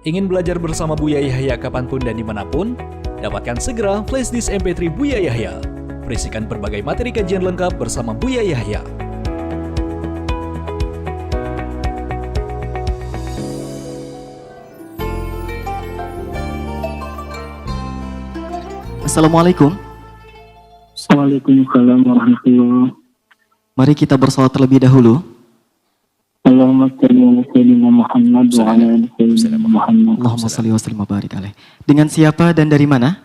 Ingin belajar bersama Buya Yahya kapanpun dan dimanapun? Dapatkan segera flashdisk MP3 Buya Yahya. Berisikan berbagai materi kajian lengkap bersama Buya Yahya. Assalamualaikum. Waalaikumsalam warahmatullahi. Mari kita bersalawat terlebih dahulu. Allahumma shalli ala sayyidina Muhammad wa ala ali sayyidina Muhammad. Allahumma shalli wa sallim wa barik alaih. Dengan siapa dan dari mana?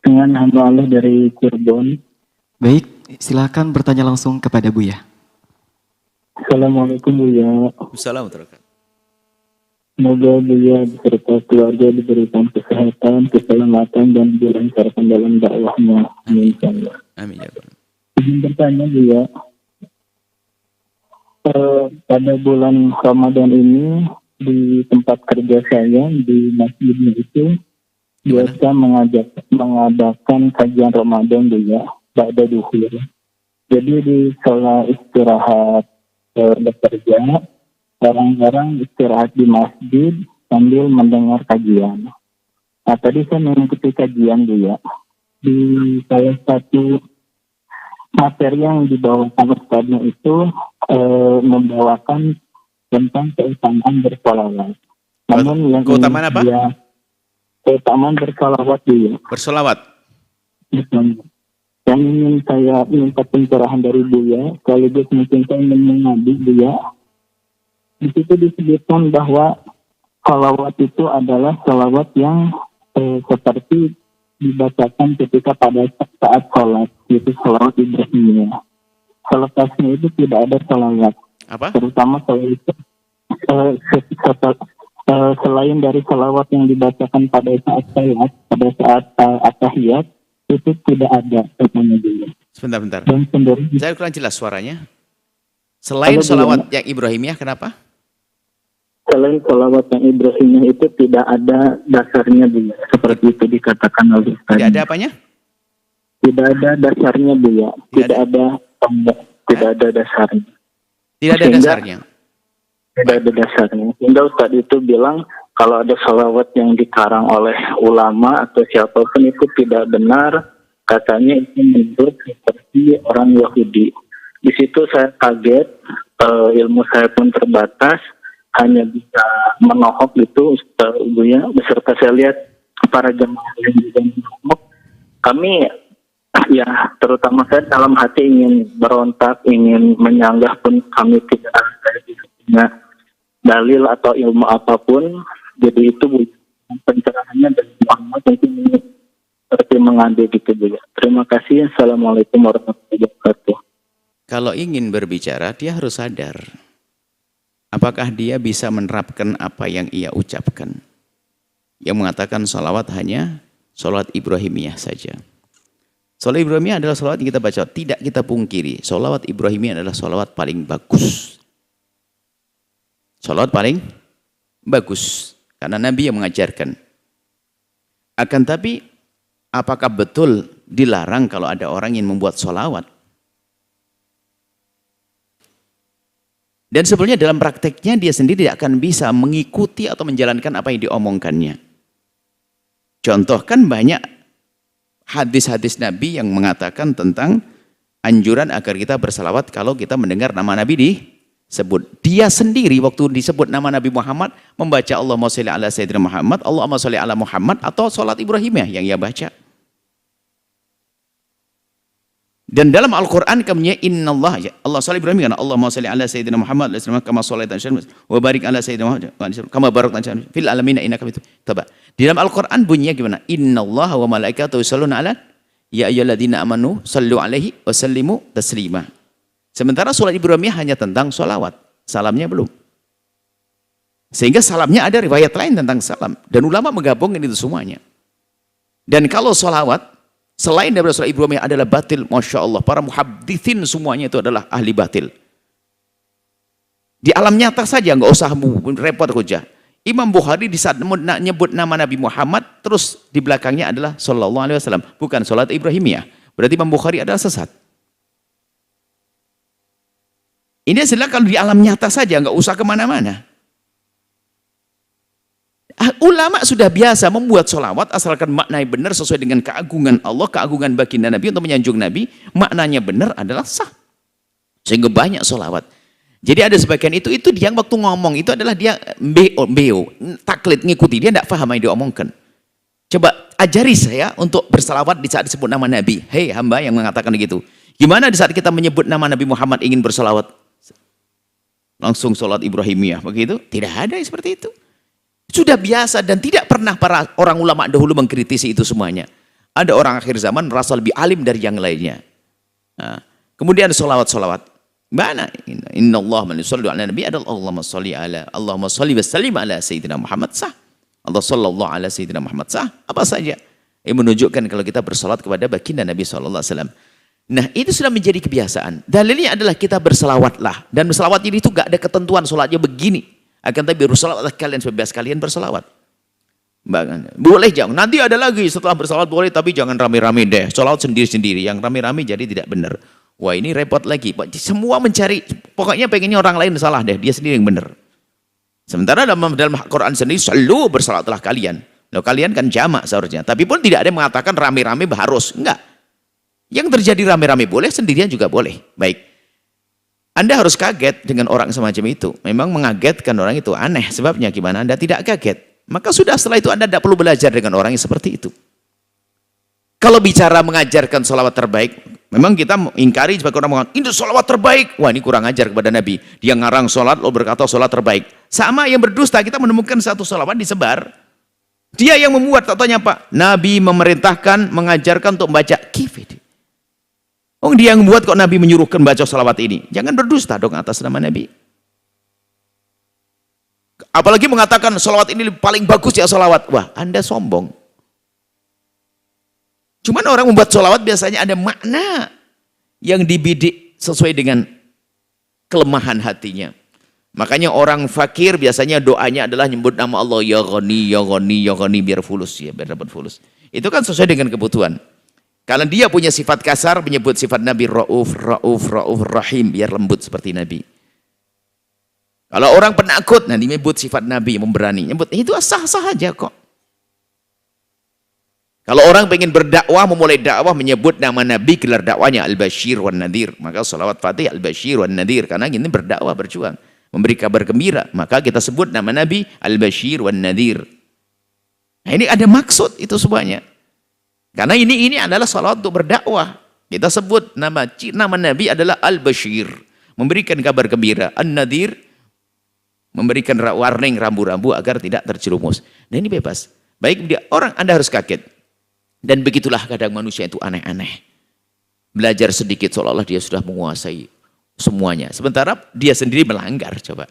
Dengan hamba Allah dari Cirebon. Baik, silakan bertanya langsung kepada Buya. Assalamualaikum Buya. Assalamualaikum. Semoga Buya beserta keluarga diberikan kesehatan, keselamatan dan dilancarkan dalam dakwahnya. Amin. Amin ya Allah. Ingin bertanya Buya, pada bulan Ramadan ini di tempat kerja saya di masjidnya itu biasa mengadakan kajian Ramadan juga pada duhur. Jadi di sela istirahat bekerja, orang-orang istirahat di masjid sambil mendengar kajian. Nah, tadi saya mengikuti kajian juga di salah satu materi yang dibawakan ustadznya itu membawakan tentang keutamaan bersolawat. Namun yang keutamaan apa? Dia, keutamaan bersolawat juga. Bersolawat. Yang ingin saya minta pencerahan dari Buya, sekaligus mungkin saya ingin mengabdi Buya. Di situ disebutkan bahwa salawat itu adalah salawat yang seperti dibacakan ketika pada saat sholat, itu salawat Ibrahimiyah. Selepasnya itu tidak ada salawat. Apa? Terutama selain dari salawat yang dibacakan pada saat sholat, pada saat at-tahiyat, itu tidak ada katanya dulu. Sebentar. Dan sendiri, Saya kurang jelas suaranya. Selain salawat yang Ibrahimiyah, kenapa? selain salawat yang Ibrahimiyah itu tidak ada dasarnya Buya. Seperti itu dikatakan oleh Ustaz. Tidak ada apanya? Tidak ada dasarnya Buya. Tidak ada dasarnya. Tidak ada dasarnya. Tidak ada dasarnya. Sehingga Ustaz itu bilang kalau ada salawat yang dikarang oleh ulama atau siapapun itu tidak benar. Katanya itu menurut seperti orang Yahudi. Di situ saya kaget, ilmu saya pun terbatas, hanya bisa menohok itu Ustaz Buya. Beserta saya lihat para jemaah yang juga menohok. Kami ya, terutama saya dalam hati ingin berontak, ingin menyanggah pun kami tidak ada punya dalil atau ilmu apapun. Jadi itu pencerahannya dari Muhammad mungkin seperti mengambil gitu juga. Terima kasih. Assalamualaikum warahmatullahi wabarakatuh. Kalau ingin berbicara, dia harus sadar. Apakah dia bisa menerapkan apa yang ia ucapkan? Yang mengatakan salawat hanya salawat Ibrahimiyah saja. Salawat Ibrahimiyah adalah salawat yang kita baca. Tidak kita pungkiri. Salawat Ibrahimiyah adalah salawat paling bagus. Salawat paling bagus. Karena Nabi yang mengajarkan. Akan tapi, apakah betul dilarang kalau ada orang yang membuat salawat? Dan sebenarnya dalam prakteknya dia sendiri tidak akan bisa mengikuti atau menjalankan apa yang diomongkannya. Contoh kan banyak hadis-hadis Nabi yang mengatakan tentang anjuran agar kita bersalawat kalau kita mendengar nama Nabi disebut. Dia sendiri waktu disebut nama Nabi Muhammad membaca Allahumma sholli ala sayyidina Muhammad, Allahumma sholli ala Muhammad atau salat Ibrahimiyah yang ia baca. Dan dalam Al-Quran kami innallah ya Allah sholli Ibrahim karena Allahumma sholli ala sayyidina Muhammad kama shallaita wa barik ala sayyidina Muhammad kama barakta fil alamin innaka hamidum majid. Di dalam Al-Quran bunyinya gimana? Innallaha wa malaikatahu yusholluna ala ya ayyuhalladzina amanu shallu alaihi wa sallimu taslima. Sementara salat Ibrahimiyah hanya tentang sholawat, salamnya belum. Sehingga salamnya ada riwayat lain tentang salam dan ulama menggabungkan itu semuanya. Dan kalau sholawat selain dari salat Ibrahimiyah adalah batil, Masya Allah. Para muhaddithin semuanya itu adalah ahli batil. Di alam nyata saja, nggak usah repot kerja. Imam Bukhari di saat nyebut nama Nabi Muhammad, terus di belakangnya adalah Sallallahu Alaihi Wasallam, bukan salat Ibrahimiyah. Berarti Imam Bukhari adalah sesat. Ini adalah kalau di alam nyata saja, nggak usah kemana-mana. ulama sudah biasa membuat sholawat asalkan maknanya benar sesuai dengan keagungan Allah, keagungan baginda Nabi untuk menyanjung Nabi, maknanya benar adalah sah. Sehingga banyak sholawat. Jadi ada sebagian itu dia waktu ngomong itu adalah dia beo, taklid, ngikuti, dia tidak paham yang diomongkan. Coba ajari saya untuk bersalawat di saat disebut nama Nabi. Hei hamba yang mengatakan begitu. Gimana di saat kita menyebut nama Nabi Muhammad ingin bersalawat? Langsung sholat Ibrahimiyah begitu? Tidak ada seperti itu. Sudah biasa dan tidak pernah para orang ulama dahulu mengkritisi itu semuanya. Ada orang akhir zaman merasa lebih alim dari yang lainnya. Nah, kemudian sholawat-sholawat. Mana? Inna Allah man yusalli ala nabi adalah Allahumma salli wa sallim ala Sayyidina Muhammad sah. Allah sallallahu ala Sayyidina Muhammad sah. Apa saja. Yang menunjukkan kalau kita bersalat kepada baginda Nabi SAW. Nah itu sudah menjadi kebiasaan. Dalilnya adalah kita bersalawatlah. Dan bersalawat ini itu gak ada ketentuan sholatnya begini. Akan tapi bersalawatlah kalian sebebas kalian bersalawat. Boleh jangan. Nanti ada lagi setelah bersalawat boleh tapi jangan rame-rame deh. Salawat sendiri-sendiri. Yang rame-rame jadi tidak benar. Wah ini repot lagi. Semua mencari, pokoknya pengennya orang lain salah deh. Dia sendiri yang benar. Sementara dalam Quran sendiri selalu bersalawatlah kalian. Loh, kalian kan jamak seharusnya. Tapi pun tidak ada yang mengatakan rame-rame harus. Enggak. Yang terjadi rame-rame boleh, sendirian juga boleh. Baik. Anda harus kaget dengan orang semacam itu. Memang mengagetkan orang itu aneh. Sebabnya gimana? Anda tidak kaget. Maka sudah setelah itu Anda tidak perlu belajar dengan orang yang seperti itu. Kalau bicara mengajarkan sholawat terbaik, memang kita ingkari sebagai orang mengatakan, ini sholawat terbaik. Wah ini kurang ajar kepada Nabi. Dia ngarang sholat, lo berkata sholat terbaik. Sama yang berdusta, kita menemukan satu sholawat disebar. Dia yang membuat, contohnya Pak. Nabi memerintahkan, mengajarkan untuk membaca kifid. Oh dia yang membuat kok Nabi menyuruhkan baca sholawat ini. Jangan berdusta dong atas nama Nabi. Apalagi mengatakan sholawat ini paling bagus ya sholawat. Wah Anda sombong. Cuman orang membuat sholawat biasanya ada makna yang dibidik sesuai dengan kelemahan hatinya. Makanya orang fakir biasanya doanya adalah nyebut nama Allah ya Ghani, ya Ghani, ya Ghani biar fulus ya, biar dapat fulus. Itu kan sesuai dengan kebutuhan. Kalau dia punya sifat kasar menyebut sifat Nabi Rauf, Rauf, Rauf, Rahim biar lembut seperti Nabi. Kalau orang penakut nanti menyebut sifat Nabi memberani, nyebut itu sah-sah aja kok. Kalau orang pengen berdakwah, memulai dakwah menyebut nama Nabi, gelar dakwanya Al-Bashir wan Nadir. Maka salawat Fatih Al-Bashir wan Nadir. Karena ini berdakwah, berjuang. Memberi kabar gembira. Maka kita sebut nama Nabi Al-Bashir wan Nadir. Nah ini ada maksud itu semuanya. Karena ini adalah salawat untuk berdakwah. Kita sebut nama Nabi adalah Al-Bashir. Memberikan kabar gembira. An-Nadir. Memberikan warning rambu-rambu agar tidak terjerumus. Nah ini bebas. Baik dia orang Anda harus kaget. Dan begitulah kadang manusia itu aneh-aneh. Belajar sedikit seolah-olah dia sudah menguasai semuanya. Sementara dia sendiri melanggar. Coba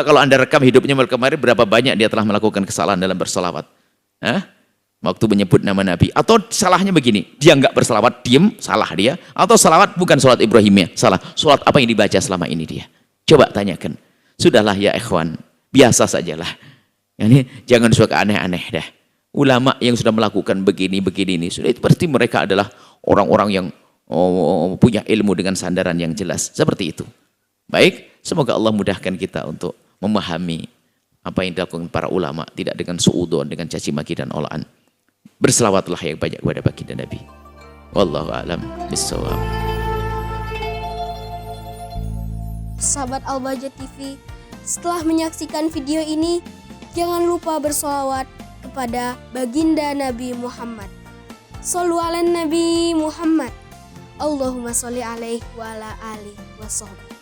kalau Anda rekam hidupnya kemarin berapa banyak dia telah melakukan kesalahan dalam berselawat. Hah? Waktu menyebut nama Nabi. Atau salahnya begini. Dia enggak berselawat, diem, salah dia. Atau selawat bukan sholat Ibrahimiyah. Salah. Sholat apa yang dibaca selama ini dia? Coba tanyakan. Sudahlah ya ikhwan. Biasa sajalah. Ini jangan suka aneh-aneh dah. Ulama yang sudah melakukan begini ini sudah itu pasti mereka adalah orang-orang yang punya ilmu dengan sandaran yang jelas seperti itu. Baik, semoga Allah mudahkan kita untuk memahami apa yang dilakukan para ulama tidak dengan suudzon, dengan caci maki dan olaan. Berselawatlah yang banyak kepada baginda Nabi. Wallahu a'lam bissawab. Sahabat Al-Bahjah TV, setelah menyaksikan video ini, jangan lupa bersolawat kepada baginda Nabi Muhammad. Shollu ala Nabi Muhammad. Allahumma sholli alaihi wa ala alihi wa sahbihi.